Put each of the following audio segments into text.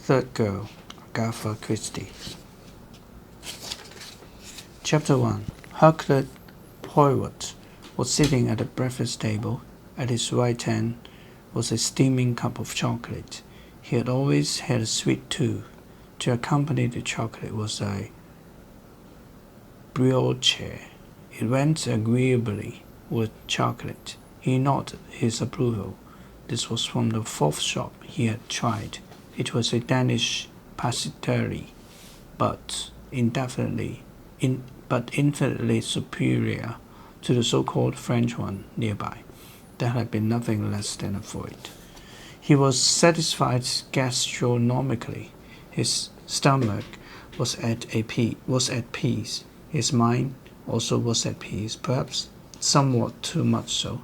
Third Girl, Agatha Christie. Chapter 1. Hercule Poirot was sitting at the breakfast table. At his right hand was a steaming cup of chocolate. He had always had a sweet tooth. To accompany the chocolate was a brioche. It went agreeably with chocolate. He nodded his approval. This was from the fourth shop he had tried. It was a Danish pastisserie, but infinitely superior to the so-called French one nearby. There had been nothing less than a void. He was satisfied gastronomically. His stomach was at peace. His mind also was at peace, perhaps somewhat too much so.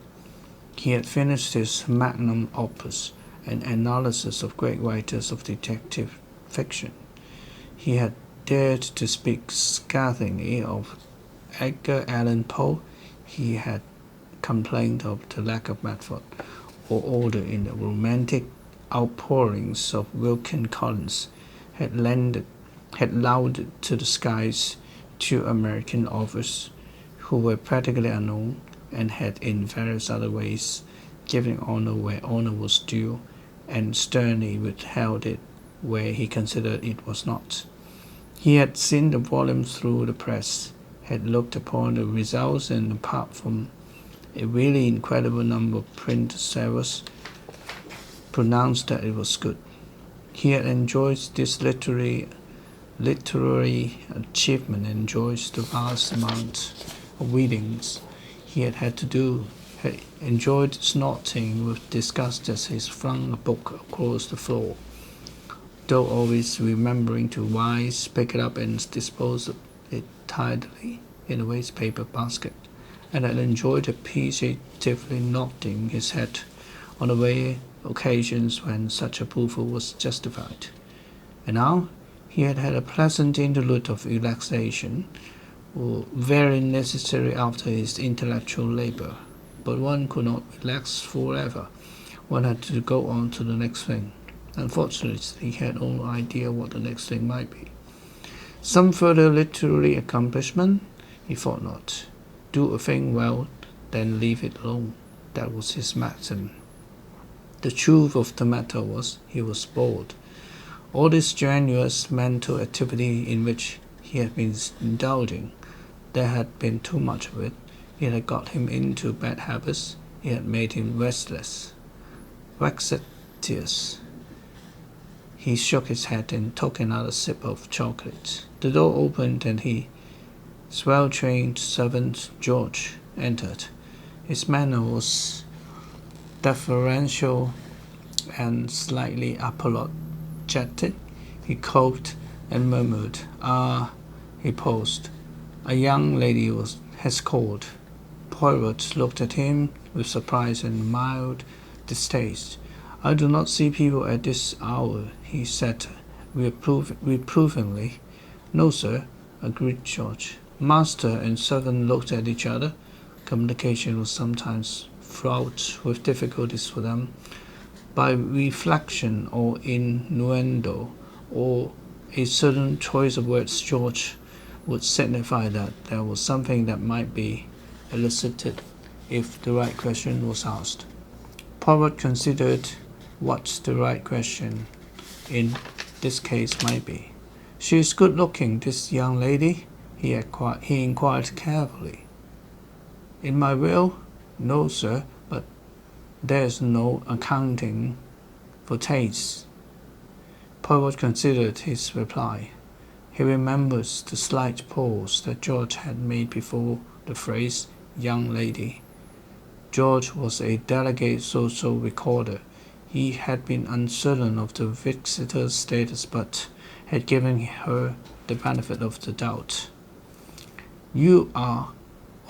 He had finished his magnum opus, an analysis of great writers of detective fiction. He had dared to speak scathingly of Edgar Allan Poe. He had complained of the lack of method or order in the romantic outpourings of Wilkie Collins, had lauded to the skies two American authors who were practically unknown, and had in various other ways given honor where honor was due, and sternly withheld it where he considered it was not. He had seen the volume through the press, had looked upon the results, and apart from a really incredible number of print service, pronounced that it was good. He had enjoyed this literary achievement, enjoyed the vast amount of readings he had had to do, had enjoyed snorting with disgust as he flung a book across the floor, though always remembering to rise, pick it up, and dispose of it tidily in a wastepaper basket, and had enjoyed appreciatively nodding his head on the rare occasions when such approval was justified. And now he had had a pleasant interlude of relaxation, very necessary after his intellectual labor. But one could not relax forever. One had to go on to the next thing. Unfortunately, he had no idea what the next thing might be. Some further literary accomplishment? He thought not. Do a thing well, then leave it alone. That was his maxim. The truth of the matter was, he was bored. All this strenuous mental activity in which he had been indulging, there had been too much of it. It had got him into bad habits. It had made him restless, vexatious. He shook his head and took another sip of chocolate. The door opened, and his well-trained servant George entered. His manner was deferential and slightly apologetic. He coughed and murmured, "Ah," he paused. "A young lady has called." Poirot looked at him with surprise and mild distaste. "I do not see people at this hour," he said reprovingly. "No, sir," agreed George. Master and servant looked at each other. Communication was sometimes fraught with difficulties for them. By reflection or innuendo, or a certain choice of words, George would signify that there was something that might be elicited if the right question was asked. Poirot considered what the right question in this case might be. "She is good-looking, this young lady?" he inquired carefully. "In my will? No, sir, but there's no accounting for tastes." Poirot considered his reply. He remembers the slight pause that George had made before the phrase "young lady." George was a delicate social recorder. He had been uncertain of the visitor's status, but had given her the benefit of the doubt. "You are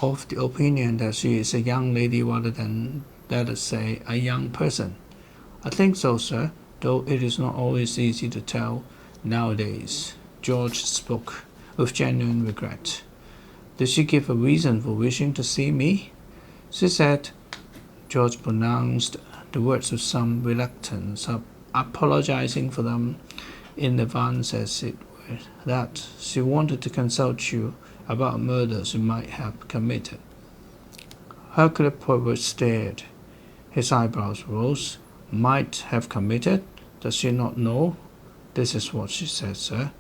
of the opinion that she is a young lady rather than, let us say, a young person?" "I think so, sir, though it is not always easy to tell nowadays." George spoke with genuine regret. "Did she give a reason for wishing to see me?" "She said," George pronounced the words with some reluctance, apologizing for them in advance, as it were, that she wanted to consult you about a murder she might have committed. Hercule Poirot stared. His eyebrows rose. Might have committed? Does she not know? This is what she said, sir.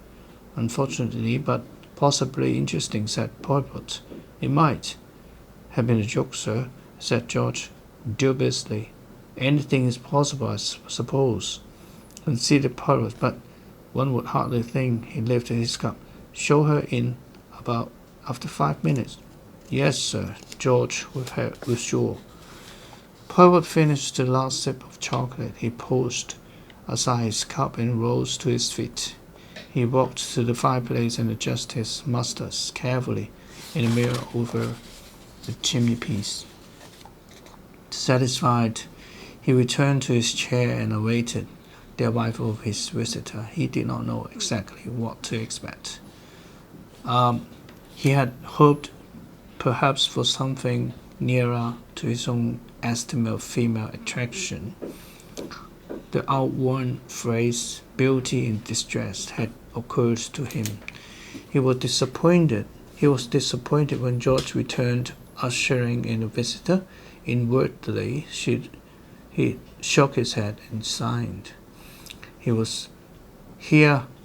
Unfortunately, but possibly interesting, said Poirot. It might have been a joke, sir, said George dubiously. Anything is possible, I suppose, conceded Poirot, but one would hardly think. He lifted his cup. Show her in about after 5 minutes. Yes, sir, George withdrew. Poirot finished the last sip of chocolate. He pushed aside his cup and rose to his feet. He walked to the fireplace and adjusted his moustache carefully in a mirror over the chimney-piece. Satisfied, he returned to his chair and awaited the arrival of his visitor. He did not know exactly what to expect. He had hoped perhaps for something nearer to his own estimate of female attraction. The outworn phrase, beauty in distress, had occurred to him. He was disappointed when George returned, ushering in a visitor. Inwardly, he shook his head and sighed. Here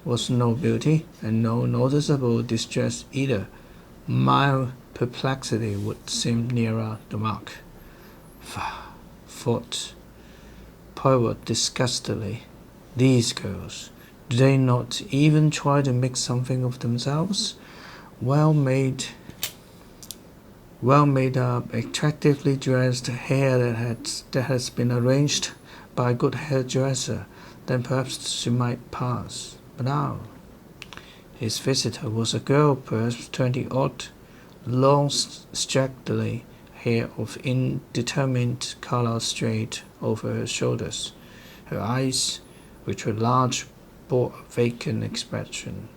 was no beauty, and no noticeable distress either. Mild perplexity would seem nearer the mark. Thought Poirot disgustedly. These girls, do they not even try to make something of themselves? Well made up, attractively dressed, hair that has been arranged by a good hairdresser, then perhaps she might pass. But now, his visitor was a girl, perhaps 20-odd, long, straggly hair of indeterminate color straight over her shoulders. Her eyes, which were large, bore a vacant expression,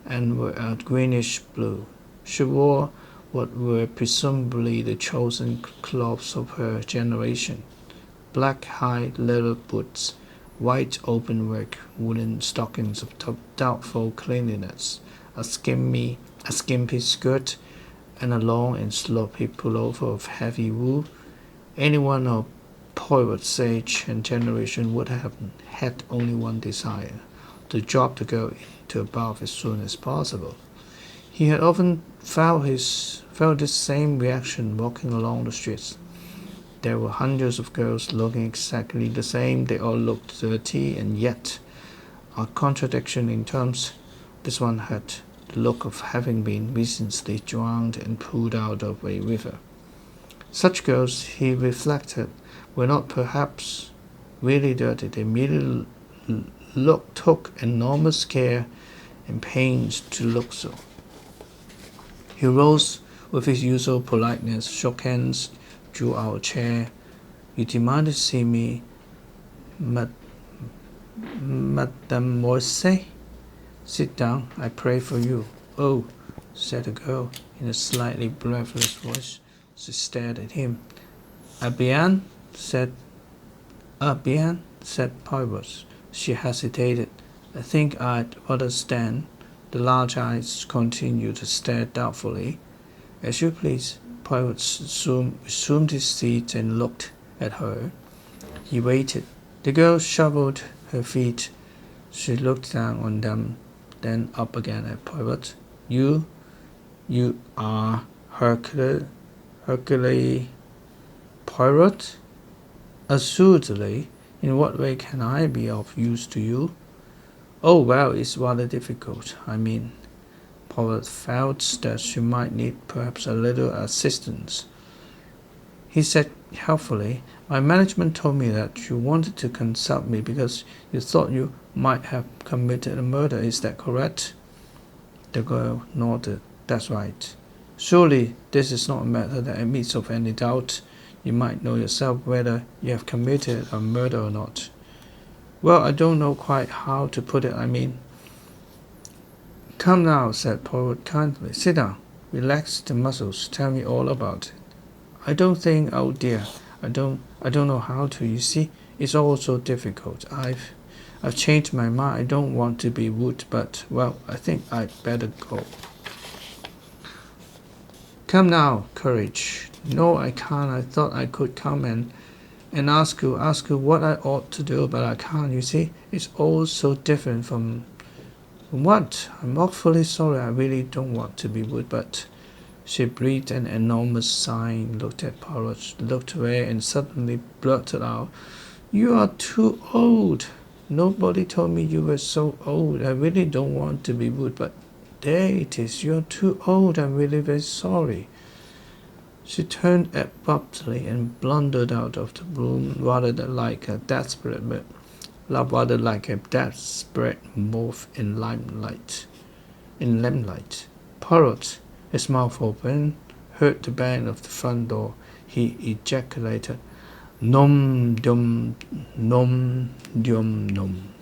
and were a greenish blue. She wore what were presumably the chosen clothes of her generation: black high leather boots, white open-work woolen stockings of doubtful cleanliness, a skimpy skirt, and a long and sloppy pullover of heavy wool. Anyone of Poirot's age and generation would have had only one desire: to drop the girl into a bath as soon as possible. He had often felt this same reaction walking along the streets. There were hundreds of girls looking exactly the same. They all looked dirty, and yet, a contradiction in terms, this one had the look of having been recently drowned and pulled out of a river. Such girls, he reflected, were not perhaps really dirty. They merely took enormous care and pains to look so. He rose with his usual politeness, shook hands, drew out a chair. You demanded to see me, Mademoiselle? Sit down, I pray for you. Oh, said the girl in a slightly breathless voice. She stared at him. Bien, said Poirot. She hesitated. I think I'd rather stand. The large eyes continued to stare doubtfully. As you please. Poirot resumed his seat and looked at her. He waited. The girl shuffled her feet. She looked down on them, then up again at Poirot. You are Hercule Poirot? Assuredly. In what way can I be of use to you? Oh, well, it's rather difficult. I mean, Poirot felt that she might need perhaps a little assistance. He said helpfully, my management told me that you wanted to consult me because you thought you might have committed a murder. Is that correct? The girl nodded. That's right. Surely this is not a matter that admits of any doubt. You might know yourself whether you have committed a murder or not. Well, I don't know quite how to put it. I mean, come now, said Poirot kindly. Sit down. Relax the muscles. Tell me all about it. I don't think, oh dear, I don't know how to. You see, it's all so difficult. I've changed my mind. I don't want to be rude, but, well, I think I'd better go. Come now, Courage. No, I can't. I thought I could come and ask you what I ought to do, but I can't, you see. It's all so different from what? I'm awfully sorry. I really don't want to be rude, but... She breathed an enormous sigh, looked at Porridge, looked away, and suddenly blurted out, "You are too old. Nobody told me you were so old. I really don't want to be rude, but there it is. You're too old. I'm really very sorry." She turned abruptly and blundered out of the room, rather like a desperate moth in lamplight. Porridge, his mouth open, heard the bang of the front door. He ejaculated, "Nom dum nom dum nom."